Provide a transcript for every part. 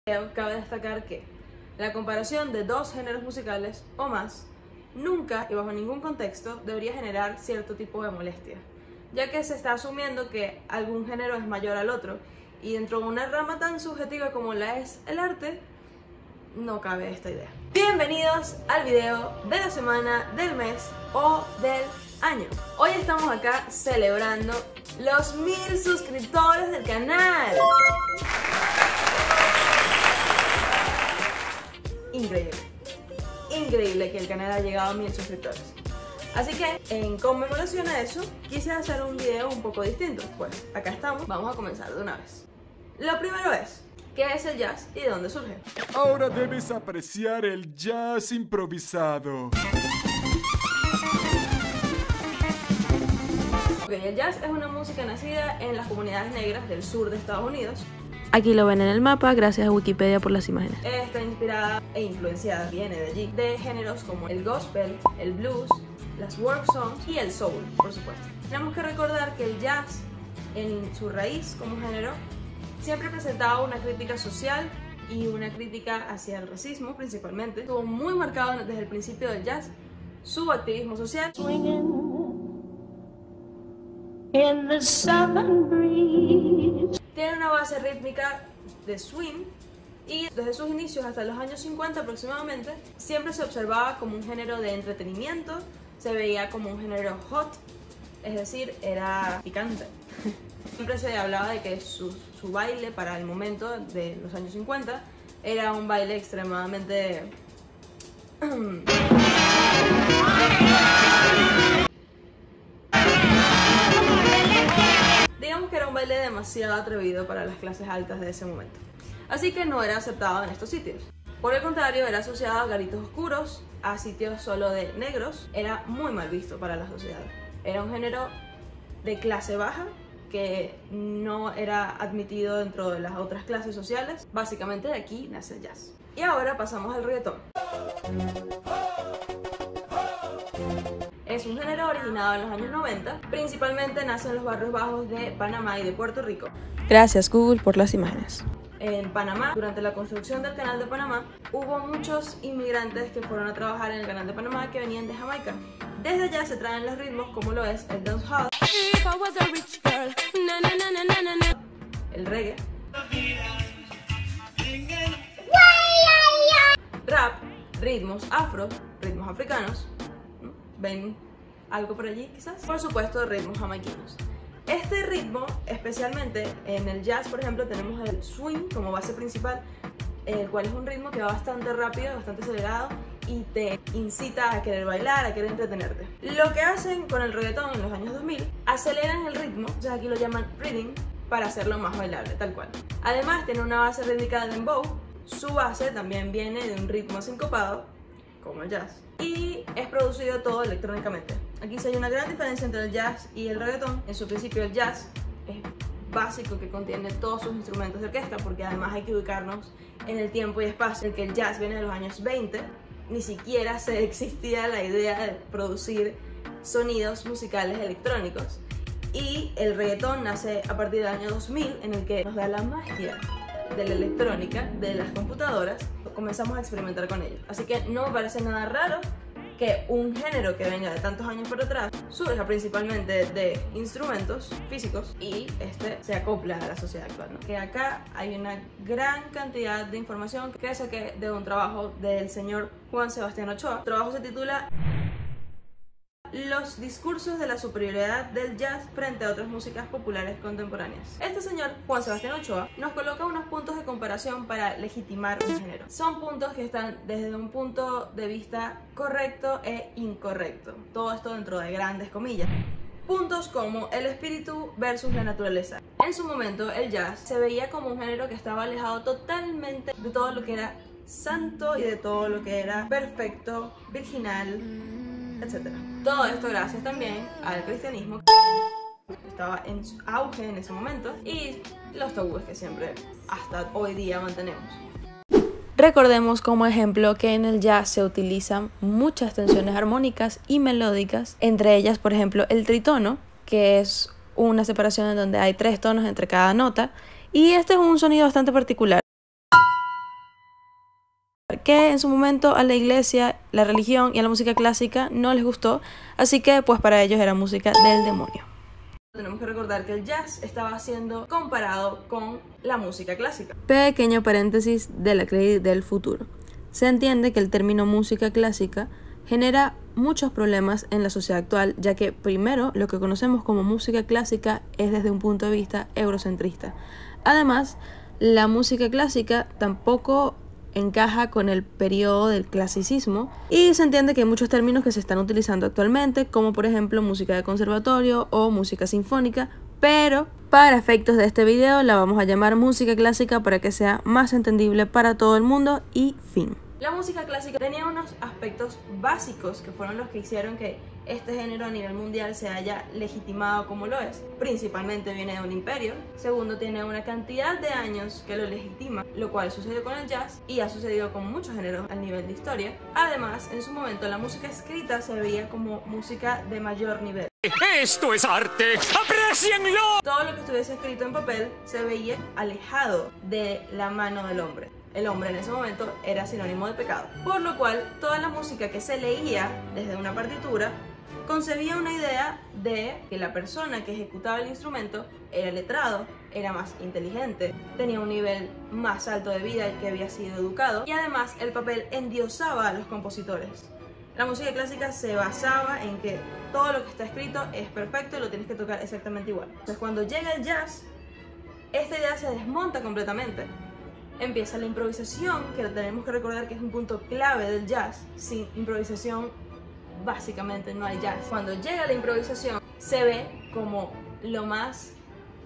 Cabe destacar que la comparación de dos géneros musicales o más nunca y bajo ningún contexto debería generar cierto tipo de molestia, ya que se está asumiendo que algún género es mayor al otro, y dentro de una rama tan subjetiva como la es el arte, no cabe esta idea. Bienvenidos al video de la semana, del mes o del año. Hoy estamos acá celebrando los 1000 suscriptores del canal. Increíble que el canal haya llegado a 1000 suscriptores. Así que, en conmemoración a eso, quise hacer un video un poco distinto. Pues, acá estamos, vamos a comenzar de una vez. Lo primero es, ¿qué es el jazz y de dónde surge? Ahora debes apreciar el jazz improvisado. El jazz es una música nacida en las comunidades negras del sur de Estados Unidos. Aquí lo ven en el mapa, gracias a Wikipedia por las imágenes. Está inspirada e influenciada, viene de allí, de géneros como el gospel, el blues, las work songs y el soul, por supuesto. Tenemos que recordar que el jazz, en su raíz como género, siempre presentaba una crítica social y una crítica hacia el racismo principalmente. Estuvo muy marcado desde el principio del jazz su activismo social. In the southern breeze. Tiene una base rítmica de swing y desde sus inicios hasta los años 50 aproximadamente siempre se observaba como un género de entretenimiento, se veía como un género hot, es decir, era picante. Siempre se hablaba de que su baile para el momento de los años 50 era un baile extremadamente... digamos que era un baile demasiado atrevido para las clases altas de ese momento. Así que no era aceptado en estos sitios. Por el contrario, era asociado a garitos oscuros, a sitios solo de negros. Era muy mal visto para la sociedad. Era un género de clase baja que no era admitido dentro de las otras clases sociales. Básicamente de aquí nace el jazz. Y ahora pasamos al reggaetón. Es un género originado en los años 90, principalmente nace en los barrios bajos de Panamá y de Puerto Rico. Gracias Google por las imágenes. En Panamá, durante la construcción del canal de Panamá, hubo muchos inmigrantes que fueron a trabajar en el canal de Panamá que venían de Jamaica. Desde allá se traen los ritmos como lo es el dancehall, el reggae, rap, ritmos afro, ritmos africanos. ¿Ven algo por allí quizás? Por supuesto, ritmos jamaiquinos. Este ritmo, especialmente en el jazz, por ejemplo, tenemos el swing como base principal, el cual es un ritmo que va bastante rápido, bastante acelerado y te incita a querer bailar, a querer entretenerte. Lo que hacen con el reggaetón en los años 2000, aceleran el ritmo, o sea, aquí lo llaman rhythm, para hacerlo más bailable, tal cual. Además, tiene una base rítmica de dembow, su base también viene de un ritmo sincopado, como el jazz, y es producido todo electrónicamente. Aquí sí hay una gran diferencia entre el jazz y el reggaetón. En su principio el jazz es básico, que contiene todos sus instrumentos de orquesta, porque además hay que ubicarnos en el tiempo y espacio en que el jazz viene de los años 20, ni siquiera se existía la idea de producir sonidos musicales electrónicos. Y el reggaetón nace a partir del año 2000, en el que nos da la magia de la electrónica, de las computadoras, comenzamos a experimentar con ello. Así que no me parece nada raro que un género que venga de tantos años por atrás surja principalmente de instrumentos físicos y se acopla a la sociedad actual, ¿no? Que acá hay una gran cantidad de información que saqué de un trabajo del señor Juan Sebastián Ochoa. El trabajo se titula Los discursos de la superioridad del jazz frente a otras músicas populares contemporáneas. Este señor, Juan Sebastián Ochoa, nos coloca unos puntos de comparación para legitimar un género. Son puntos que están desde un punto de vista correcto e incorrecto. Todo esto dentro de grandes comillas. Puntos como el espíritu versus la naturaleza. En su momento, el jazz se veía como un género que estaba alejado totalmente de todo lo que era santo y de todo lo que era perfecto, virginal, etc. Todo esto gracias también al cristianismo, que estaba en su auge en ese momento, y los tabúes que siempre hasta hoy día mantenemos. Recordemos como ejemplo que en el jazz se utilizan muchas tensiones armónicas y melódicas, entre ellas por ejemplo el tritono, que es una separación en donde hay 3 tonos entre cada nota, y este es un sonido bastante particular. que en su momento a la iglesia, la religión y a la música clásica no les gustó, así que pues para ellos era música del demonio. Tenemos que recordar que el jazz estaba siendo comparado con la música clásica. Pequeño paréntesis de la Clay del futuro. Se entiende que el término música clásica genera muchos problemas en la sociedad actual, ya que primero lo que conocemos como música clásica es desde un punto de vista eurocentrista. Además, la música clásica tampoco encaja con el periodo del clasicismo y se entiende que hay muchos términos que se están utilizando actualmente, como por ejemplo música de conservatorio o música sinfónica, pero para efectos de este video la vamos a llamar música clásica para que sea más entendible para todo el mundo y fin. La música clásica tenía unos aspectos básicos que fueron los que hicieron que este género a nivel mundial se haya legitimado como lo es. Principalmente viene de un imperio. Segundo, tiene una cantidad de años que lo legitima, lo cual sucedió con el jazz y ha sucedido con muchos géneros a nivel de historia. Además, en su momento la música escrita se veía como música de mayor nivel. ¡Esto es arte! ¡Aprécienlo! Todo lo que estuviese escrito en papel se veía alejado de la mano del hombre. El hombre en ese momento era sinónimo de pecado. Por lo cual, toda la música que se leía desde una partitura concebía una idea de que la persona que ejecutaba el instrumento era letrado, era más inteligente, tenía un nivel más alto de vida y que había sido educado, y además el papel endiosaba a los compositores. La música clásica se basaba en que todo lo que está escrito es perfecto y lo tienes que tocar exactamente igual. Entonces cuando llega el jazz, esta idea se desmonta completamente. Empieza la improvisación, que tenemos que recordar que es un punto clave del jazz. Sin improvisación, básicamente no hay jazz. Cuando llega la improvisación, se ve como lo más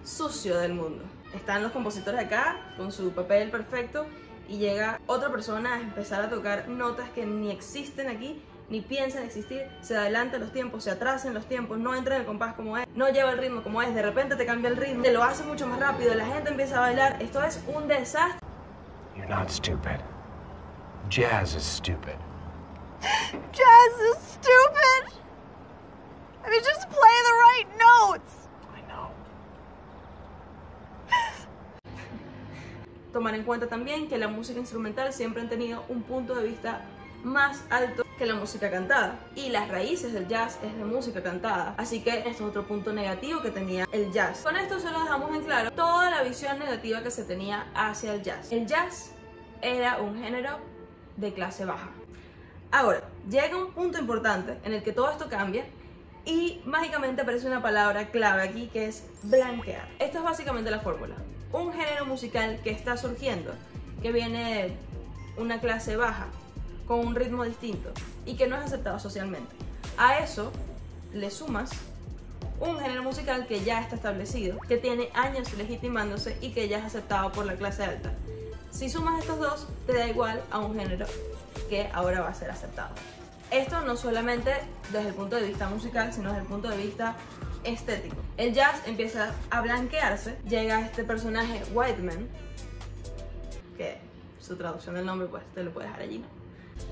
sucio del mundo. Están los compositores acá, con su papel perfecto, y llega otra persona a empezar a tocar notas que ni existen aquí, ni piensan existir, se adelantan los tiempos, se atrasan los tiempos, no entra en el compás como es, no lleva el ritmo como es, de repente te cambia el ritmo, te lo hace mucho más rápido, la gente empieza a bailar. Esto es un desastre. You're not stupid. Jazz is stupid. Jazz is stupid! I mean, just play the right notes! I know. Tomar en cuenta también que la música instrumental siempre han tenido un punto de vista más alto que la música cantada, y las raíces del jazz es la música cantada, así que esto es otro punto negativo que tenía el jazz. Con esto solo dejamos en claro toda la visión negativa que se tenía hacia el jazz. El jazz era un género de clase baja. Ahora, llega un punto importante en el que todo esto cambia y mágicamente aparece una palabra clave aquí que es blanquear. Esto es básicamente la fórmula. Un género musical que está surgiendo, que viene de una clase baja, con un ritmo distinto y que no es aceptado socialmente. A eso le sumas un género musical que ya está establecido, que tiene años legitimándose y que ya es aceptado por la clase alta. Si sumas estos dos, te da igual a un género que ahora va a ser aceptado. Esto no solamente desde el punto de vista musical, sino desde el punto de vista estético. El jazz empieza a blanquearse, llega este personaje Whiteman, que su traducción del nombre pues te lo puedes dejar allí, ¿no?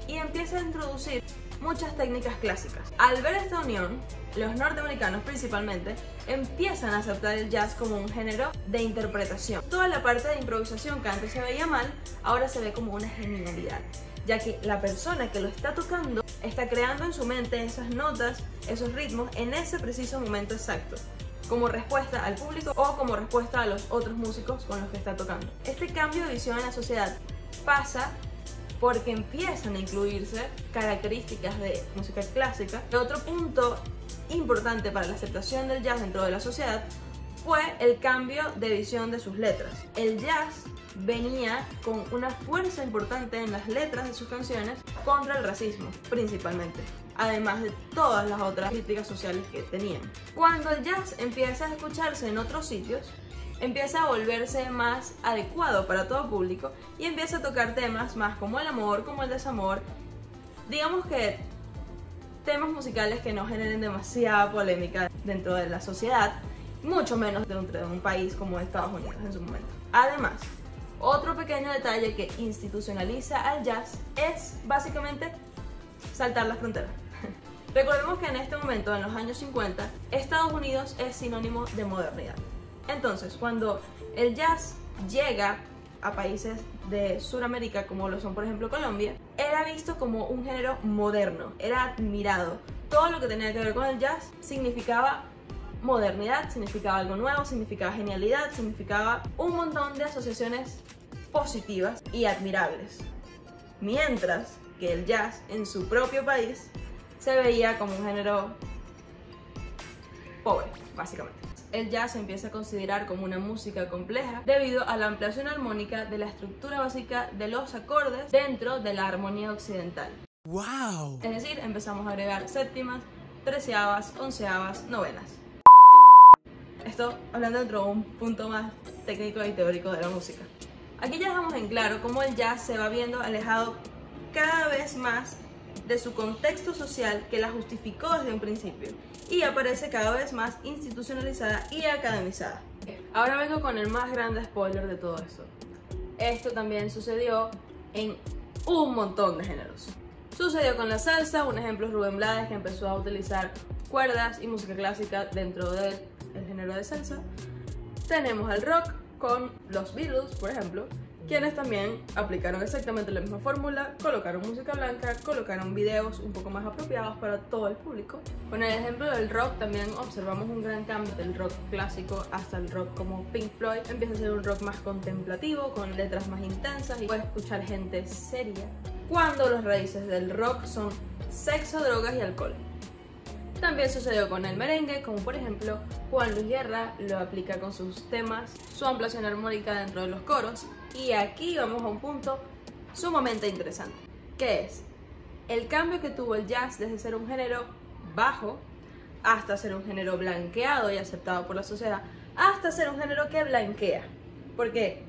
Y empieza a introducir muchas técnicas clásicas. Al ver esta unión, los norteamericanos principalmente empiezan a aceptar el jazz como un género de interpretación. Toda la parte de improvisación que antes se veía mal, ahora se ve como una genialidad, ya que la persona que lo está tocando está creando en su mente esas notas, esos ritmos en ese preciso momento exacto, como respuesta al público o como respuesta a los otros músicos con los que está tocando. Este cambio de visión en la sociedad pasa porque empiezan a incluirse características de música clásica. Otro punto importante para la aceptación del jazz dentro de la sociedad fue el cambio de visión de sus letras. El jazz venía con una fuerza importante en las letras de sus canciones contra el racismo, principalmente, además de todas las otras críticas sociales que tenían. Cuando el jazz empieza a escucharse en otros sitios, empieza a volverse más adecuado para todo público y empieza a tocar temas más como el amor, como el desamor. Digamos que temas musicales que no generen demasiada polémica dentro de la sociedad, mucho menos dentro de un país como Estados Unidos en su momento. Además, otro pequeño detalle que institucionaliza al jazz es básicamente saltar las fronteras. Recordemos que en este momento, en los años 50, Estados Unidos es sinónimo de modernidad. Entonces, cuando el jazz llega a países de Sudamérica como lo son por ejemplo Colombia, era visto como un género moderno, era admirado. Todo lo que tenía que ver con el jazz significaba modernidad, significaba algo nuevo, significaba genialidad, significaba un montón de asociaciones positivas y admirables. Mientras que el jazz en su propio país se veía como un género pobre, básicamente. El jazz se empieza a considerar como una música compleja debido a la ampliación armónica de la estructura básica de los acordes dentro de la armonía occidental. ¡Wow! Es decir, empezamos a agregar séptimas, treceavas, onceavas, novenas. Esto hablando dentro de un punto más técnico y teórico de la música. Aquí ya dejamos en claro cómo el jazz se va viendo alejado cada vez más de su contexto social que la justificó desde un principio y aparece cada vez más institucionalizada y academizada. Ahora vengo con el más grande spoiler de todo esto. Esto también sucedió en un montón de géneros. Sucedió con la salsa, un ejemplo es Rubén Blades, que empezó a utilizar cuerdas y música clásica dentro del género de salsa. Tenemos el rock con los Beatles, por ejemplo, quienes también aplicaron exactamente la misma fórmula, colocaron música blanca, colocaron videos un poco más apropiados para todo el público. Con el ejemplo del rock también observamos un gran cambio del rock clásico hasta el rock como Pink Floyd. Empieza a ser un rock más contemplativo, con letras más intensas y puedes escuchar gente seria, cuando las raíces del rock son sexo, drogas y alcohol. También sucedió con el merengue, como por ejemplo Juan Luis Guerra lo aplica con sus temas, su ampliación armónica dentro de los coros. Y aquí vamos a un punto sumamente interesante, que es el cambio que tuvo el jazz desde ser un género bajo hasta ser un género blanqueado y aceptado por la sociedad, hasta ser un género que blanquea. Porque,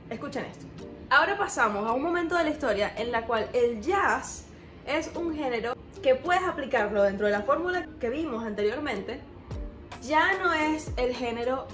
escuchen esto, ahora pasamos a un momento de la historia en la cual el jazz es un género que puedes aplicarlo dentro de la fórmula que vimos anteriormente. Ya no es el género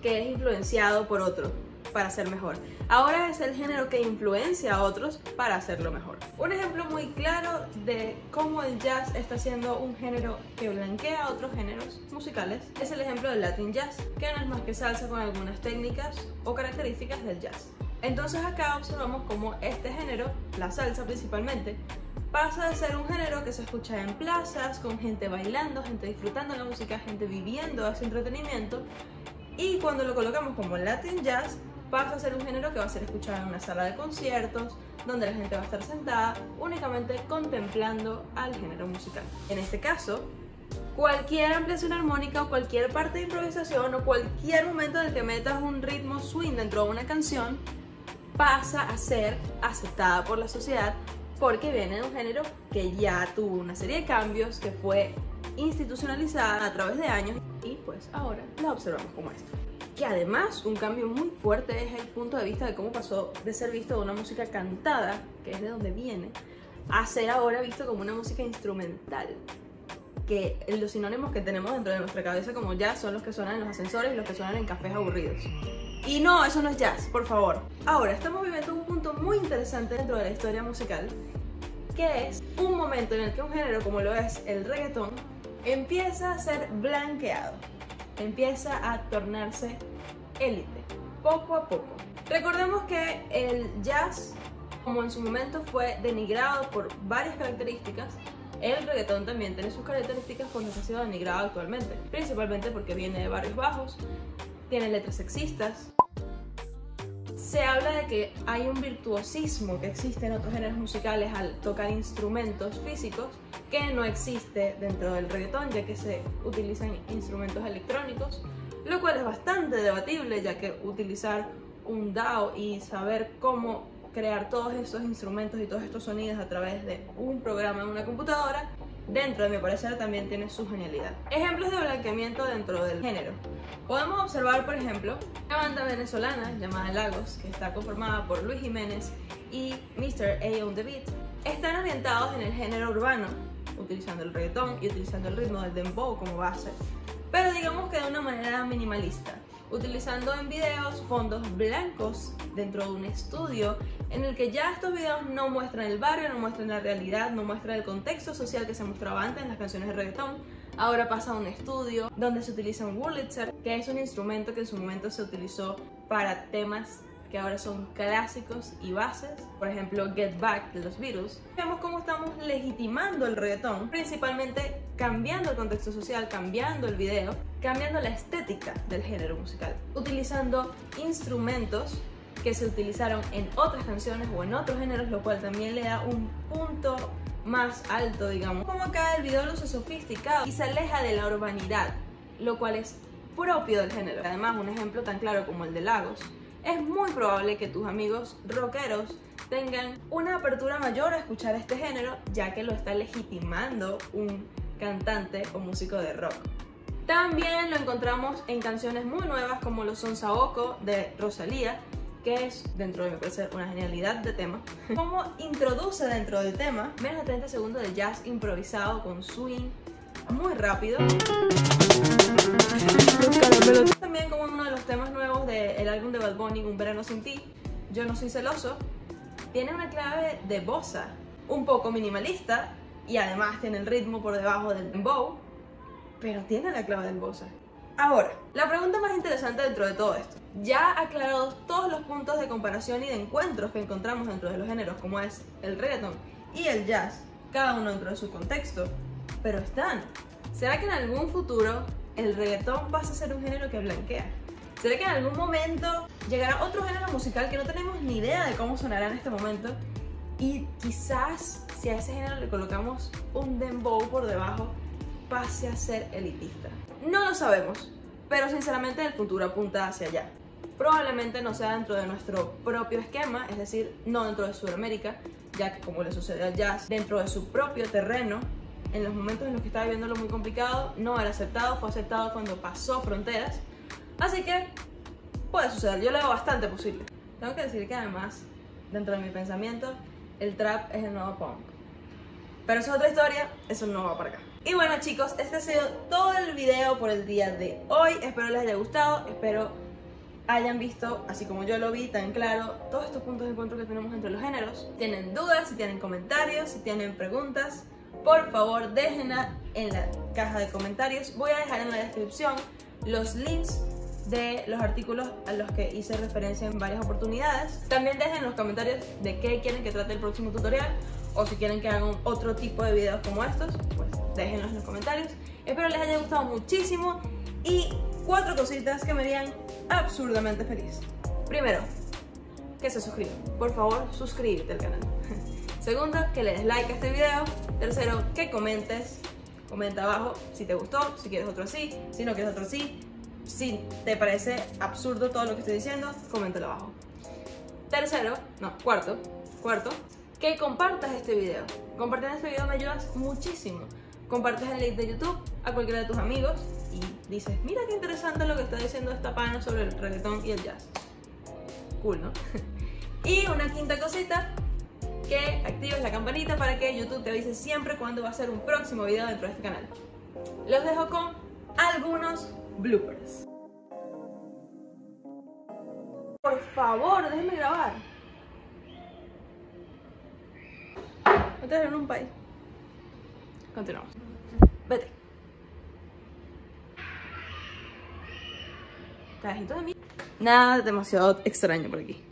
que es influenciado por otro para ser mejor. Ahora es el género que influencia a otros para hacerlo mejor. Un ejemplo muy claro de cómo el jazz está siendo un género que blanquea a otros géneros musicales es el ejemplo del Latin Jazz, que no es más que salsa con algunas técnicas o características del jazz. Entonces acá observamos cómo este género, la salsa principalmente, pasa de ser un género que se escucha en plazas, con gente bailando, gente disfrutando la música, gente viviendo ese entretenimiento, y cuando lo colocamos como Latin Jazz, pasa a ser un género que va a ser escuchado en una sala de conciertos, donde la gente va a estar sentada únicamente contemplando al género musical. En este caso, cualquier ampliación armónica o cualquier parte de improvisación o cualquier momento en el que metas un ritmo swing dentro de una canción pasa a ser aceptada por la sociedad porque viene de un género que ya tuvo una serie de cambios, que fue institucionalizada a través de años y pues ahora la observamos como esto. Que además un cambio muy fuerte es el punto de vista de cómo pasó de ser visto de una música cantada, que es de donde viene, a ser ahora visto como una música instrumental. Que los sinónimos que tenemos dentro de nuestra cabeza como jazz son los que suenan en los ascensores y los que suenan en cafés aburridos. Y no, eso no es jazz, por favor. Ahora, estamos viviendo un punto muy interesante dentro de la historia musical, que es un momento en el que un género como lo es el reggaetón empieza a ser blanqueado, empieza a tornarse élite, poco a poco. Recordemos que el jazz, como en su momento fue denigrado por varias características, el reggaetón también tiene sus características cuando se ha sido denigrado actualmente, principalmente porque viene de barrios bajos, tiene letras sexistas. Se habla de que hay un virtuosismo que existe en otros géneros musicales al tocar instrumentos físicos que no existe dentro del reggaetón, ya que se utilizan instrumentos electrónicos, lo cual es bastante debatible, ya que utilizar un DAW y saber cómo crear todos esos instrumentos y todos estos sonidos a través de un programa en una computadora, dentro de mi parecer también tiene su genialidad. Ejemplos de blanqueamiento dentro del género. Podemos observar, por ejemplo, una banda venezolana llamada Lagos, que está conformada por Luis Jiménez y Mr. A on the Beat. Están orientados en el género urbano, utilizando el reggaetón y utilizando el ritmo del dembow como base, pero digamos que de una manera minimalista, utilizando en videos fondos blancos dentro de un estudio en el que ya estos videos no muestran el barrio, no muestran la realidad, no muestran el contexto social que se mostraba antes en las canciones de reggaetón. Ahora pasa a un estudio donde se utiliza un Wurlitzer, que es un instrumento que en su momento se utilizó para temas que ahora son clásicos y bases, por ejemplo Get Back de los Beatles. Vemos cómo estamos legitimando el reggaetón, principalmente cambiando el contexto social, cambiando el video, cambiando la estética del género musical, utilizando instrumentos que se utilizaron en otras canciones o en otros géneros, lo cual también le da un punto más alto, digamos. Como acá el video luce sofisticado y se aleja de la urbanidad, lo cual es propio del género. Además, un ejemplo tan claro como el de Lagos, es muy probable que tus amigos rockeros tengan una apertura mayor a escuchar este género, ya que lo está legitimando un cantante o músico de rock. También lo encontramos en canciones muy nuevas como lo son Saoko de Rosalía, que es, dentro de mi parecer, una genialidad de tema. Como introduce dentro del tema menos de 30 segundos de jazz improvisado con swing muy rápido. También como uno de los temas nuevos del álbum de Bad Bunny, Un verano sin ti, Yo no soy celoso, tiene una clave de bossa un poco minimalista y además tiene el ritmo por debajo del dembow, pero tiene la clave del bossa. Ahora, la pregunta más interesante dentro de todo esto, ya aclarados todos los puntos de comparación y de encuentros que encontramos dentro de los géneros como es el reggaeton y el jazz, cada uno dentro de su contexto, pero ¿será que en algún futuro el reggaetón pasa a ser un género que blanquea? ¿Será que en algún momento llegará otro género musical que no tenemos ni idea de cómo sonará en este momento? Y quizás si a ese género le colocamos un dembow por debajo, pase a ser elitista. No lo sabemos, pero sinceramente el futuro apunta hacia allá. Probablemente no sea dentro de nuestro propio esquema, es decir, no dentro de Sudamérica, ya que como le sucede al jazz, dentro de su propio terreno, en los momentos en los que estaba viviéndolo muy complicado, no era aceptado, fue aceptado cuando pasó fronteras. Así que puede suceder, yo lo veo bastante posible. Tengo que decir que además, dentro de mi pensamiento, el trap es el nuevo punk. Pero eso es otra historia, eso no va para acá. Y bueno chicos, este ha sido todo el video por el día de hoy. Espero les haya gustado, espero hayan visto, así como yo lo vi, tan claro, todos estos puntos de encuentro que tenemos entre los géneros. Si tienen dudas, si tienen comentarios, si tienen preguntas, por favor déjenla en la caja de comentarios. Voy a dejar en la descripción los links de los artículos a los que hice referencia en varias oportunidades. También dejen en los comentarios de qué quieren que trate el próximo tutorial, o si quieren que haga otro tipo de videos como estos, pues déjenlos en los comentarios. Espero les haya gustado muchísimo y 4 cositas que me harían absurdamente feliz. Primero, que se suscriban. Por favor, suscríbete al canal. Segundo, que le des like a este video. Tercero, que comentes. Comenta abajo si te gustó, si quieres otro así, si no quieres otro así. Si te parece absurdo todo lo que estoy diciendo, coméntalo abajo. Cuarto, que compartas este video. Compartiendo este video me ayudas muchísimo. Compartes el link de YouTube a cualquiera de tus amigos y dices, mira qué interesante lo que está diciendo esta pana sobre el reggaetón y el jazz. Cool, ¿no? Y una quinta cosita, que actives la campanita para que YouTube te avise siempre cuando va a ser un próximo video dentro de este canal. Los dejo con algunos bloopers. Por favor, déjenme grabar. Estoy en un país. Continuamos. Vete. Carajito de mí. Nada demasiado extraño por aquí.